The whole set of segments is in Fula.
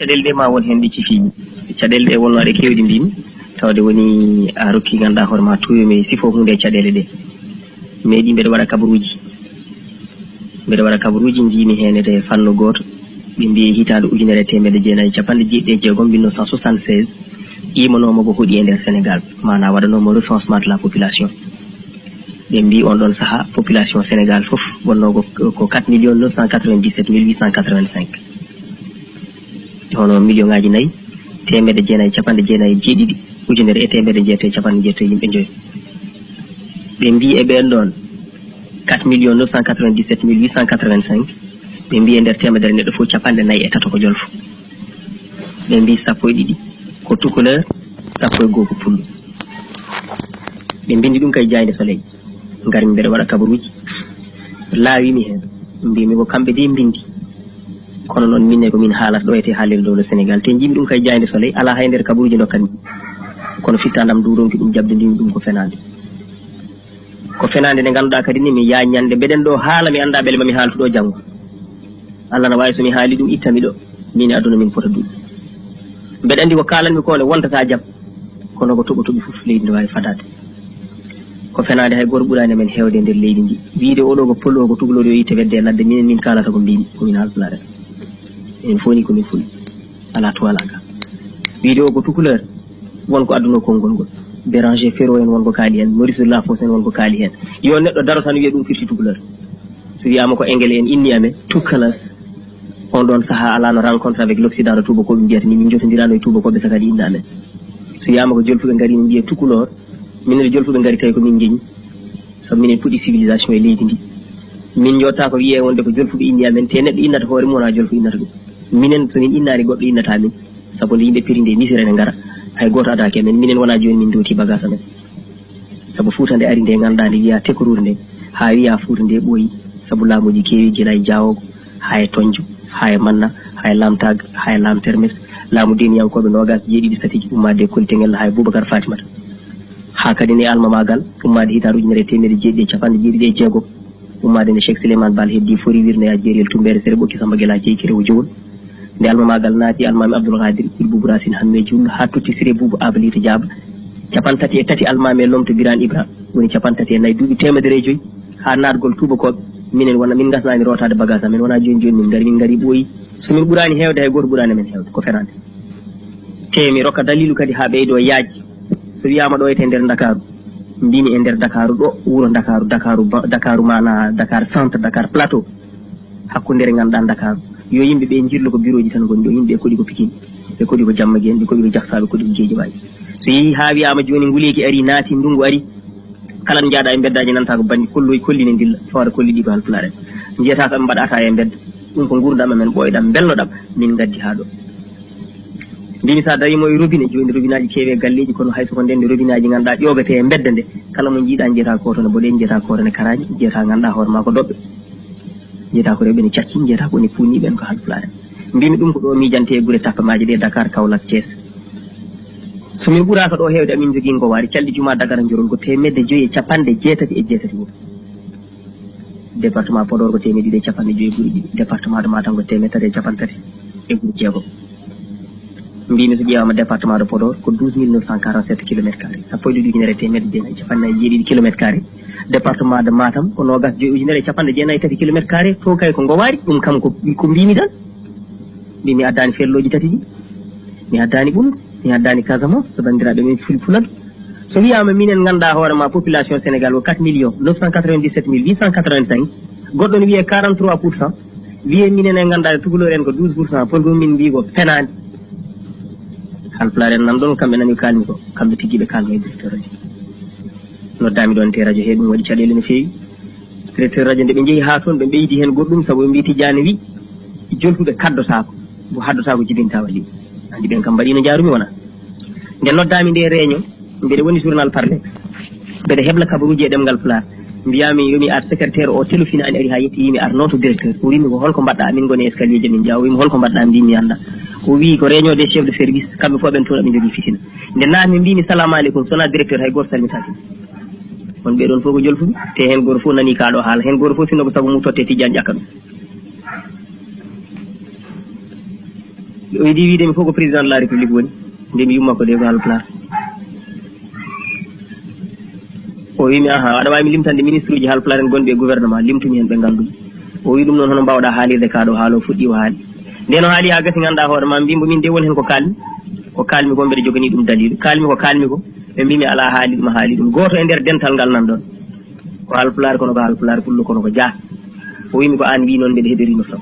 caɗele ɗe ma won hen ɗi cifimi caɗele ɗe wonnoɗe kewɗi mbimi tawde woni a rokki ganduɗa hoore ma tuyomi sifo hunde caɗele ɗe meɗi mbeɗa waɗa kabaruji jimi hen e fannu goto ɓe mbi hitande 1996 1976 imanoma ko hoɗi e nder Sénégal mana waɗanoma recensement de la population ɓe mbi on ɗon saaha population Sénégal foof wonno ko 4 997 885 hono million ngaji 4 temedde jeenayyi capanɗe jeenayyi e jeeɗiɗi ujunere e temedde jeetati capanɗe jeetati yimɓe joyi ɓe mbi e ɓen ɗon 4 997 885 ɓe mbi e nder temedere neɗɗo fof capanɗe 4 ko jolfo ɓe mbi 12 ko tukuleur 11 ko pullo ɓe mbindi ɗum kay Jayde Soleil garmi mbeɗa waɗa kabaruji laawimi hen mbimi ko kamɓe de mbindi kono noon minne ko min haalata ɗo ete haalirde dow le Sénégal te jimi ɗum kay Jayde Soleil ala hay nder kabaruji dokkanmi kono fittandam duronki ɗum jabdodimi ɗum ko fenade nde ganduɗa kadi ni mi yaa ñande mbeɗen ɗo haala mi anda beele mami haaltu ɗo janggo Allah na wawi somi haali ɗum ittami ɗo min aduna min fota duuɓi mbeɗa andi ko kalanmi ko ne wontata jaam kono ko toɓi fof leydi ne wawi fadade ko fenade hay goto ɓurani men hewde e nder leydi ndi wiide oɗo ko polo ko tugalori yo yitte wedde ladde minen min kalata ko mbimi komin haaltulare en foni komin fulɓe ala to wala ga wiide o ko tukuleur wonko adduno konngol ngol Béranger Ferro en wonko kaali hen Maurice Lafos en wonko kaali hen yo neɗɗo daro tan wiya ɗum firti tukuleur so wiyama ko Engle en inni amen tukalas on ɗon saaha alano rencontre avec l'Occident de tubakoɓe mbiyata ni min jotodirano e tubakoɓe sakadi inna amen so wiyama ko jolfuɓe gaari min mbiye tukulor minen jolfuɓe gaari tawi ko min jeeñi saabu minen puɗɗi civilisation e leydi ndi min jotta ko wiye wonde ko jolfuɓe inni amen te neɗɗo innata hoore mum wona jolfo innata ɗum minen somin innani goɗɗo innata min saabu nde yimɓe pirinde misere ne gara hay goto adake men minen wona joni min dowti bagage amen saabu Fouta nde ari nde ganduɗa nde wiya tekrude nde ha wiya Fouta nde ɓooyi saabu laamuji keewi guila e Diawogo ha e Tondio ha e Manna ha e Lamtag ha e Lam Termes laamu deniyankoɓe nogas jeeɗiɗi satiji ummade Koltengel ha e Boubacar Fatimata ha kadi ne almamagal ummade hitande ujunere temedde jeeɗiɗi e capanɗe jeeɗiɗi e jeegom ummade nde Cheikh Souleymane Bal heddi fori wirne a jeeriyel tumbere sere ɓokki Samba Guela jeykere o jowol nde almamagal naati almami Abdoul Kadir Boubou Racine Hamme Jullo ha totti Siré Boubou Abalita Diaba 33 almami e lomto Birane Ibra woni 34 duuɓi 100 ha natgol tubakoɓe minen wona min gasnani rotade bagage amen wona joni min gari ɓooyi somin ɓurani hewde hay goto ɓurani men hewde ko fenade te mi rokka dalilu kadi ha ɓeydo yaaji so wiyama ɗo ete nder Dakaru mbimi e nder Dakaru ɗo wuuro Dakaru mana Dakar centre Dakar plateau hakkundere ganduɗa Dakaru yo yimɓe ɓe jirlo ko bureau ji tan goni ɗo yimɓe koɗi ko Pikine ɓe koɗi ko Diammaguène ɓe koɗi ko Diaksa ɓe koɗi ko Guédiawaye so yeehi ha wiyama joni nguleyki ari naati ndungu ari kala no jaaɗa e beddaji nanta ko bandi kolline dilla fawre kolli ɗi ko halpulare jiyata ko ɓe mbaɗata e bedda ɗum ko gurdam amen ɓoyɗam belnoɗam min gaddi ha ɗo mbimi sa darimo e robinet joni robinet aji keewe galleji kono hay soko ndende robinet aji ganduɗa ƴoɓete e bedda nde kala mo jiiɗa jiyata ko to ne boɗe jiyata ko to ne karaji jiyata ganduɗa hoore ma ko doɓɓe jiyata ko rewɓe ne cacci jiyata ko ne puuniɓen ko halpulare mbimi ɗum ko ɗo miijante e guure tappamaji ɗe Dakar Kaolack Thiès somin ɓuraka ɗo hewde amin jogui ngowari calɗi juma Dagara jorol ko 1jeetati wuro département Podor ko 250 e guure ɗiɗi département de Matam ko 330 e guure jeegom mbimi so ƴewama département de Podor ko 12947 kilométre carré sappo e ɗiɗi ujunere temedde jeenayyi capanɗe jeeɗiɗi kilométre carré département de Matam ko nogas joyi ujunere capanɗe jeenayyi tati kilométre carré to kay ko ngowari ɗum kam ko mbimi tan mbimi addani felloji tati ɗi mi addani ɓunndu mi addani Casamance so bandiraɓe min fulfuladu so wiyama minen ganduɗa hoorema population Sénégal ko 4 997 885 goɗɗo ne wiye 43%, wiye minen e ganduɗa tugalor en ko 12%, polgol min mbi ko fenani halpulare en nan ɗon kamɓe nani kalmi ko kamɓe tigui ɓe kalno e directeur radio noddami ɗon te radio he ɗum waɗi caɗele no fewi directeur radio nde ɓe jeehi ha toon ɓe ɓeydi hen goɗɗum saabu ɓe mbi Tidiane wi jolfuɓe kaddotako mo haddotako jibinta walli andi ɓen kam mbaɗino jarumi wona nde noddami nde réunion mbeɗe woni journal parlé mbeɗe hebla kabaruji e ɗemgal pulaar mbiyami yomi ar secrétaire o téléphone ani ari ha yetti yimi ar noto directeur o wimi ko holko mbaɗɗa min goni escalier jamin jaw o wimi holko mbaɗɗa mbimi anda o wi ko réunion des chefs de service kamɓe fof ɓen toon aɓe jogui fitina nde naami mbimi salamu aleykum sona directeur hay goto salmitaki on ɓeɗon fof ko jolfuɓe te hen goto fof nani kaɗo haala hen goto fof sinno ko saabu mum totte Tidiane ƴakka ɗum o yiɗi wiidemi fof ko président de la république woni ndemi yummakko de ko haalpulaar o wimi aha aɗa wawi mi limtande ministre uji haalpulaar en gonɓe e gouvernement limtumi hen ɓe ngannduɗi o wi ɗum noon hono mbawɗa haalirde kaɗo haalo fuɗɗi o haali nden o haali ha gasi ganduɗa hoore ma mbimo min de woni hen ko kalmi ko mbeɗa jogani ɗum dalilu kalmi ko ɓe mbimi ala haali ɗum haali ɗum goto e nder dental ngal nan ɗon ko haalpulaar kono ko haalpulaar pullo kono ko jaas o wimi ko an wi noon mbeɗa heɗorino taw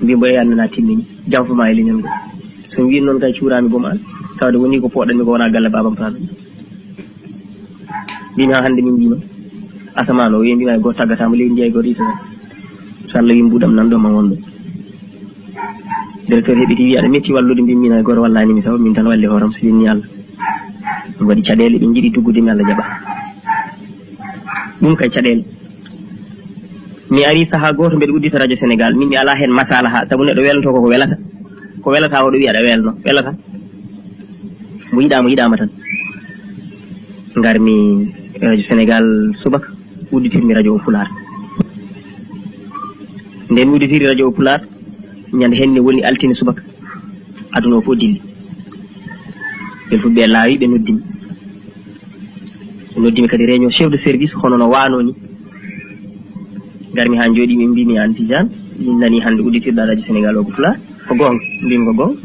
mbimo e annana timmini janfuma e leñol ngol so mi wi noon kay cuurami boom an tawde woni ko poɗanmi ko wona galle babam paɗo mbimi ha hande min mbino asaman o wi mbima e goto taggatamo leydi ndi e goto itata so Allah wi mbuɗam nan ɗo ma wonɗo directeur heɓiti wi aɗa metti wallude mbimmina e goto wallanimi taw min tan walli hooram so winni Allah ɗum waɗi caɗele ɓe jiiɗi tuggudemi Allah jaɓa ɗum kay caɗele mi ari saaha goto mbeɗa uddita radio sénégal min mi ala hen masala ha saabu neɗɗo welnoto koko welata oɗo wi aɗa welno welata mo yiɗama tan garmi radio sénégal subaka udditirmi radio o Pulaar nden udditiri radio o Pulaar ñande henne woni altine subaka aduna o fof dilli ɓen fof ɓe laawi ɓe noddimi kadi réunion chef de service hono no wano ni garmi ha jooɗi min mbimi an Tidiane min nani hande udditirɗa radio sénégal o ko Pulaar ko gonga mbimi ko gonga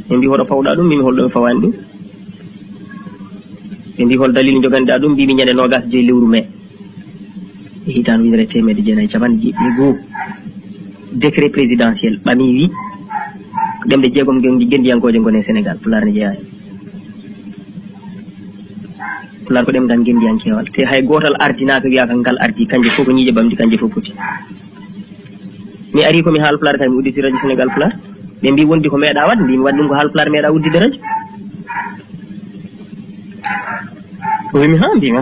ɓe mbi hoɗo pawɗa ɗum mbimi holɗo mi fawani ɗum ɓe mbi hol dalil joganiɗa ɗum mbimi ñande 25 lewru mai e hitande ujunere temedde jeenayyi capanɗe jeeɗiɗi décret présidentiel ɓami wi ɗemɗe jeegom gendiyankoje gone Sénégal Pulaar ne jeeya Pulaar ko ɗemgal gendiyankewal te hay gotal ardinaka wiyaka ngal ardi kanje fof ko ñiiƴe ɓamdi kanje fof poti mi ari komi haalpulaar kay mi udditi radio Sénégal Pulaar ɓe mbi wondi ko meeɗa wadde mbimi waɗi ɗum ko haalpulaar meeɗa uddide radio o wimi mbimi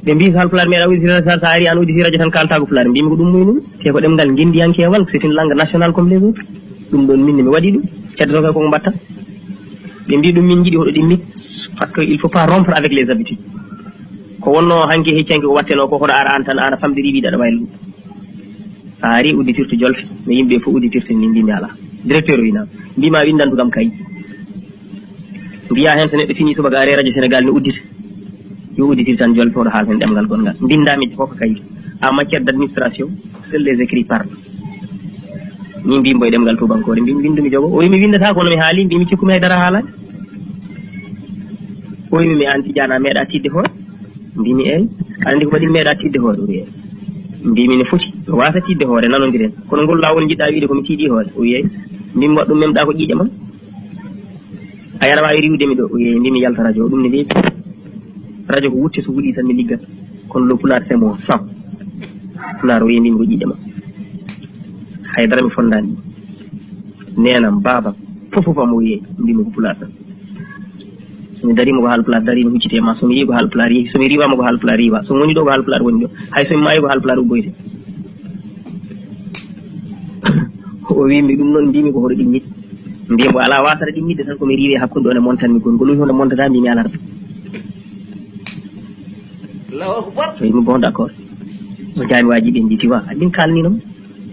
ɓe mbi ko haalpulaar meeɗa udditi radio sa ari an udditi radio tan kalta ko Pulaar mbimi ko ɗum moynumi te ko ɗemgal gendiyankewal c'est une langue nationale comme les autres ɗum ɗon minne mi waɗi ɗum heddoto kay koko mbatta ɓe mbi ɗum min jiiɗi hoɗo ɗimmit par ce que il faut pas rompre avec les habitudes ko wonno hanki heccanki ko watteno ko hoɗo ara an tan ana famɗiri wiide aɗa wayla ɗum sa ari udditirto jolfe mi yimɓe fof udditirte ni mbimi ala directeur winam mbima windantu kam kayit mbiya hen so neɗɗo fini subaka are radio sénégal ne uddita yo udditir tan jolfe oɗo haal hen ɗemgal gongal mbindami fof kayit en matière d' administration seuls les écrits parlent min mbimo e ɗemgal tubankore mbimi windumi jogo o wimi windata kono mi haali mbimi cikkumi haydara haalani o wimi mi an Tidiane a meeɗa tidde hoore mbimi eyyi aɗa andi ko waɗi meeɗa tidde hoore o wi eyyi mbimi ne foti o wasa tidde hoore nanodiren kono ngol lawol jiɗɗa wiide komi tiiɗi hoore o wi eyyi mbimi waɗ ɗum memɗa ko ƴiiƴe mam a yana wawi riwdemi ɗo o wi eyyi mbimi yalta radio o ɗum ne weeɓi radio ko wutte so wuuɗi tan mi liggat kono le Pulaar c'est mon sang Pulaar o wi mbimi ko ƴiiƴe mam haydara mi fondani nenam babam fof am o wiye mbimi ko Pulaar tan somi darima ko haalpulaar darimi huccite ma somi yi ko haalpulaar yeehi somi riwama ko haalpulaar riwa somi woni ɗo ko haalpulaar woni ɗo hay somi maayi ko haalpulaar ubboyte o wimi ɗum noon mbimi ko hoɗo ɗimmit mbimo ala wasata ɗimmidde tan komi riwi hakkude ɗon e montanmi gon ngol wi hono montata mbimi alarta o wimi bon d' accord o jami waji ɓen jiti wa aɗin kalni noon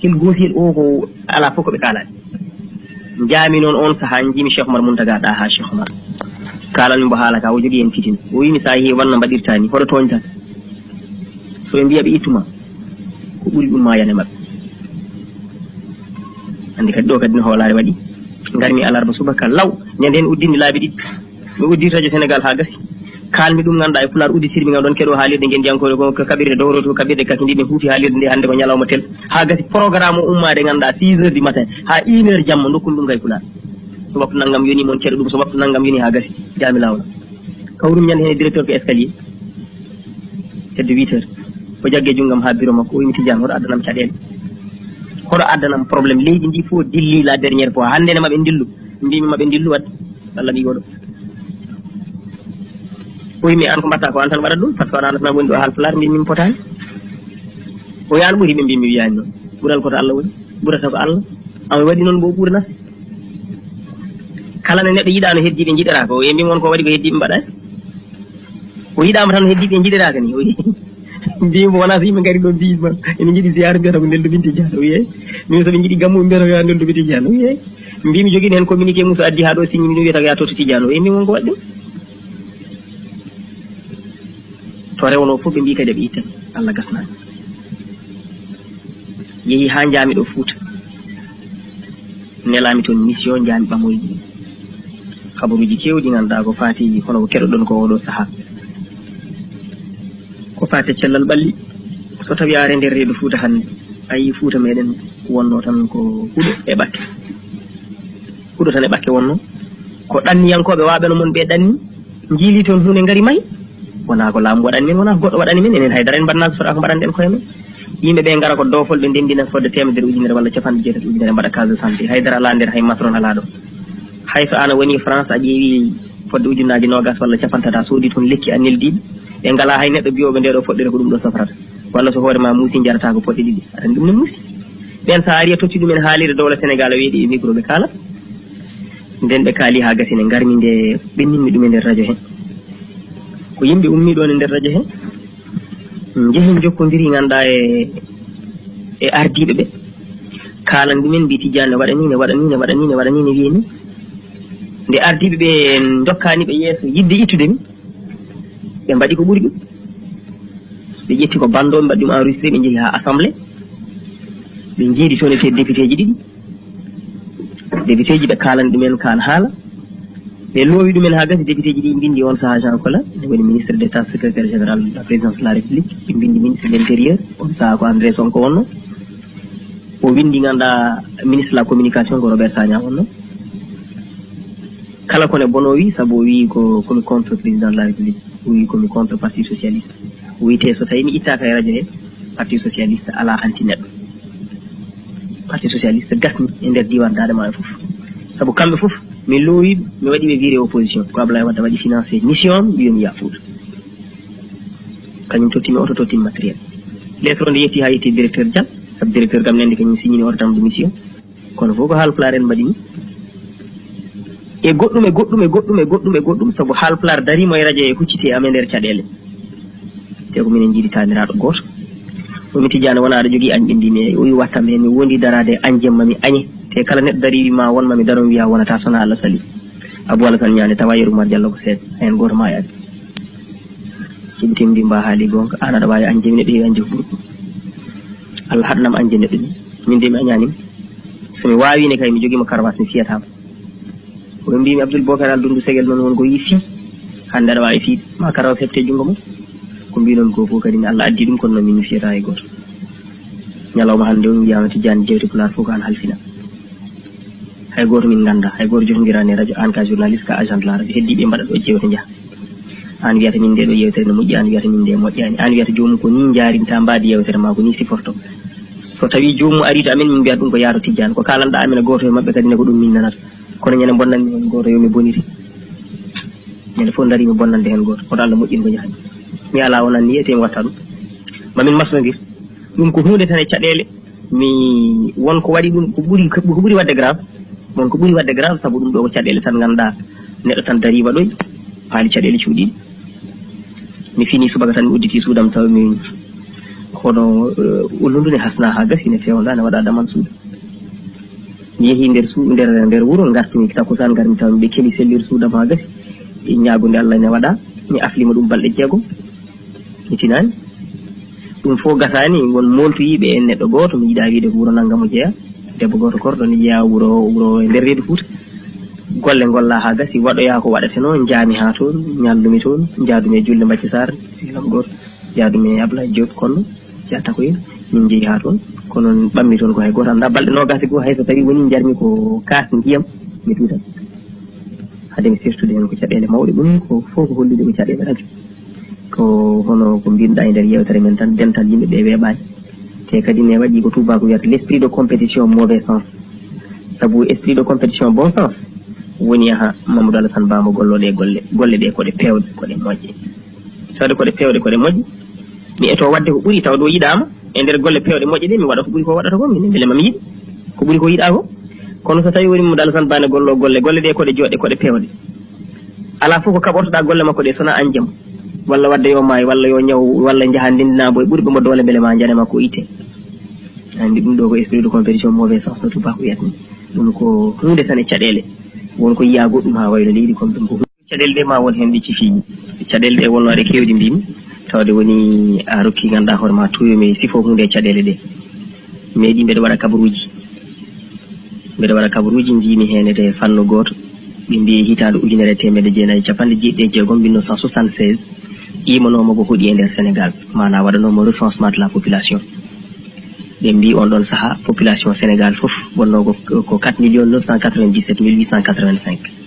hel goosiyel o ko ala fof koɓe kalani jaami noon on saaha jiimi Cheikh Oumar Mountaga ɗa ha Cheikh Oumar kalanmi mbo haala ka o jogui hen fitina o wimi sa yeehi wanno mbaɗirta ni hoɗo toñta so ɓe mbiya ɓe ittuma ko ɓuuri ɗum ma yane mabɓe andi kadi ɗo kadi no hoolare waɗi garmi alarba subaka law ñande hen uddimi laabi ɗiɗi mi udditi radio Sénégal ha gasi kalmi ɗum ganduɗa e Pulaar udditirmi gam ɗon keɗo haalirde gendiyankore ko kaɓirɗe dowroto kaɓirɗe kaki ndi ɓe huufi haalirde nde hannde ko ñalawma tel ha gasi programme o ummade ganduɗa 6 heures du matin ha 1 heure jamma dokkumi ɗum kay Pulaar so waktu naggam yoni moon ceɗo ɗum so waktu naggam yoni ha gasi jami lawla kawrum ñande hen directeur ko escalier hedde 8 heures o jaggue junggam ha bureau makko o wimi Tidiane hoɗo addanam caɗele hoɗo addanam probléme leydi ndi fof dilli la dernière fois hande ne maɓe dillu mbimi maɓe dillu wadde Allah wi oɗo o wimi an ko mbatta ko an tan waɗat ɗum par ce que waɗa woni ɗo haalpulaar mbimi mi potani o yan ɓuuri ɓe mbimi wiyani noon ɓuural koto Allah woni ɓurata ko Allah ami waɗi noon bo ɓuuri nafe kala ne neɗɗo yiɗano heddiɓe jiɗiraka o mbimi on ko waɗi ko heddiɓe mbaɗani o yiɗama tan heddiɓe jiɗiraka ni o wi mbimo wona so yimɓe ngari ɗo mbima ene jiiɗi ziyara mbiyata ko Neldo Binta Diallo wiye min soɓe jiiɗi gammu mbiyata ko ya Neldo Binta Diallo wiye mbimi joguino hen communiqué mum so addi ha ɗo signi min wiyata ko ya Toto Tidiano wiye min wonko waɗi ɗum to rewno fof ɓe mbi kadi ɓe itta Allah gasnani yeehi ha jaami ɗo Fouta nelami toon mission jaami ɓamoyɗi habaruji kewɗi ganduɗa ko faati hono ko keɗoɗon ko oɗo saaha ko faate cellal ɓalli so tawi are nder reedu Fouta hannde ayi Fouta meɗen wonno tan ko huuɗo e ɓakke huuɗo tan e ɓakke wonno ko ɗanniyankoɓe waɓeno mon ɓe ɗanni jiili toon hunde ngari mayi wona ko laamu waɗani men wona goɗɗo waɗani men enen haydara en mbaɗnaka soɗa ko mbaɗanɗen koye men yimɓe ɓe ngara ko dowfol ɓe ndendina fodde 100 ujunere walla 98 ujunere mbaɗa case de santé haydara ala nder hay matron ala ɗo hay so an a woni France a ƴeewi fodde ujunnaji nogas walla capantata soodi toon lekki a neldiɗi ɓe ngala hay neɗɗo biyoɓe nde ɗo foɗɗere ko ɗum ɗo sofrata walla so hoore ma muusi jarata ko poɗɗe ɗiɗi aɗa ɗum ne muusi ɓen sa ari a totti ɗumen haalire dowla Sénégal o weeɗi e micro ɓe kaala nden ɓe kaali ha gasine garmi nde ɓenninmi ɗum e nder radio he ko yimɓe ummi ɗon e nder radio he jeehin jokkodiri ganduɗa e ardiɓe ɓe kalan ɗumen mbi Tidiane waɗanine wiyeni nde ardiɓe ɓe dokkani ɓe yeeso yidde ittude mi ɓe mbaɗi ko ɓuri ɗum ɓe ƴetti ko bando ɓe mbaɗi ɗum enregistré ɓe jeehi ha assemblée ɓe jiidi toon e te député ji ɗiɗi député ji ɓe kalani ɗumen kan haala ɓe loowi ɗumen ha gasi député ji ɗi mbindi on saha Jean Cola ne woni ministre d' état secrétaire général de la présidence de la république ɓe mbindi ministre de l' intérieur on saha ko André Sonko wonno o windi ganduɗa ministre de la communication ko Robert Sagna wonno kala kone bono wi saabu o wi ko komi contre président de la république o wi komi contre parti socialiste o wiyete so tawi mi ittaka e radio he parti socialiste ala hanti neɗɗo parti socialiste gasni e nder diwan Dadema e foof saabu kamɓe foof mi loowi mi waɗi ɓe viré opposition ko Abdoulaye Wade waɗi financé mission am wiyomi ya Fouta kañum tottimi oto tottimi matériel lettre nde yetti ha yetti directeur Dial saabu directeur gam nende kañum signini ordre de mission kono fof ko Haalpulaar en mbaɗini e goɗɗum saabu Haalpulaar darimo e radio e huccite amen nder caɗele te ko minen jiiɗi taniraɗo goto omi Tidiane wona aɗa jogui añ ɓendini o wi wattam hen mi wondi darade añ jemma mi añe te kala neɗɗo dari ma wonma mi daron wiya wonata sona Allah sali Abou Alassane ñande tawa yeru Mar Diallo ko seeɗa hen goto ma yaade ciɓitimi mbi mba haali gonga an aɗa wawi añde mi neɗɗo heewi añde ko ɓuuri ɗum Allah haɗanam añde neɗɗo ni min de mi añanima somi wawine kay mi joguima caravas mi fiyatama oɓe mbimi Abdoul Bocar Aldundu Segel noon wonko yi fii hande aɗa wawi fiide ma caravas hefte junngo mum ko mbi noon ko fof kadi ne Allah addi ɗum kono noon min mi fiyata e goto ñalawma hande on wiyama Tidiane jewte Pulaar fof ko an halfina hay goto min ganda hay goto jotodirani e radio an ka journaliste ka agent de la radio heddiɓe mbaɗa ɗo jewte jaaha an wiyata min nde ɗo yewtere ne moƴƴi an wiyata min nde moƴƴani an wiyata jomum ko ni jarinta mbadi yewtere ma ko ni siforto so tawi jomum ari to amen min mbiyata ɗum ko yaato Tidiane ko kalanɗa amen goto e mabɓe kadi ne ko ɗum min nanata kono ñande bonnanmi hen goto yomi boniri ñande fof darimi bonnande hen goto oto Allah moƴƴin ko jahani mi ala wonan ni ete mi watta ɗum mamin maslodir ɗum ko hunde tan e caɗele mi wonko waɗi ɗum ko ɓuuri wadde grave mon ko ɓuuri wadde grave saabu ɗum ɗo ko caɗele tan ganduɗa neɗɗo tan dari waɗoy haali caɗele cuuɗiɗi mi fini subaka tan mi udditi suudam taw mi hono ullundu ne hasna ha gasi ne fewna ne waɗa daman suudu mi yeehi nder wuuro gartumi takkusan garmi taw ɓe keeli sellir suudam ha gasi ñagude Allah ne waɗa mi aflima ɗum balɗe jeegom mi tinani ɗum fof gasani won moltoyiɓe en neɗɗo goto mi yiiɗa wiide ko wuuro naggam o jeeya debbo goto korɗo ne jeeya wuuro e nder reedu Fouta golle golla ha gasi waɗoya ko waɗete noon jaami ha toon ñallumi toon jaadumi e julle Bacci Sarr silam goto jaadumi e Ablaye Diop konno jatta ko yen min jeeyi ha toon kono ɓammi toon ko hay goto anda balɗe nogasi goo hayso tawi woni jarmi ko kaas ndiyam mi tuutat hade mi sirtude hen ko caɗele mawɗe ɗum ko fof ko hollude ko caɗele radio ko hono ko mbinoɗa e nder yewtere men tan dental yimɓe ɓe weeɓani te kadi ne waɗi ko tubako wiyata l' esprit de compétition mauvais sens saabu esprit de compétition bon sens woni ha Mamadou Alassane Bamo golloɗe golle ɗe koɗe pewɗe koɗe moƴƴe tawde koɗe pewɗe koɗe moƴƴe mi eto wadde ko ɓuuri tawde o yiɗama e nder golle pewɗe moƴƴe ɗe mi waɗa ko ɓuuri ko waɗata ko min beele mami yiɗi ko ɓuuri ko yiɗa ko kono so tawi woni Mamadou Alassane Bane golle ɗe koɗe joɗɗe koɗe pewɗe ala fof ko kaɓortoɗa golle makko ɗe sona an jaam walla wadde yo maay walla yo ñaw walla jaha ndindina boy ɓuri ɓemo doole beele ma janema ko itte andi ɗum ɗo ko esprit de compétition mauvais sens no tubako wiyatni ɗum ko hunde tan e caɗele wonko yiya goɗɗum ha wayno leydi comme ɗum ko caɗele ɗe ma won hen ɗi cifiiji caɗele ɗe wonno aɗa kewɗi mbimi tawde woni a rokki ganduɗa hoore ma toyomi sifo hunde e caɗele ɗe meeɗi mbeɗa waɗa kabaruji jiimi hen e fanno goto ɓe mbi hitande 1996 1976 ƴimanoma ko hoɗi e nder Sénégal mana waɗanoma recensement de la population ɓe mbi on ɗon saaha population Sénégal foof wonno ko 4 997 885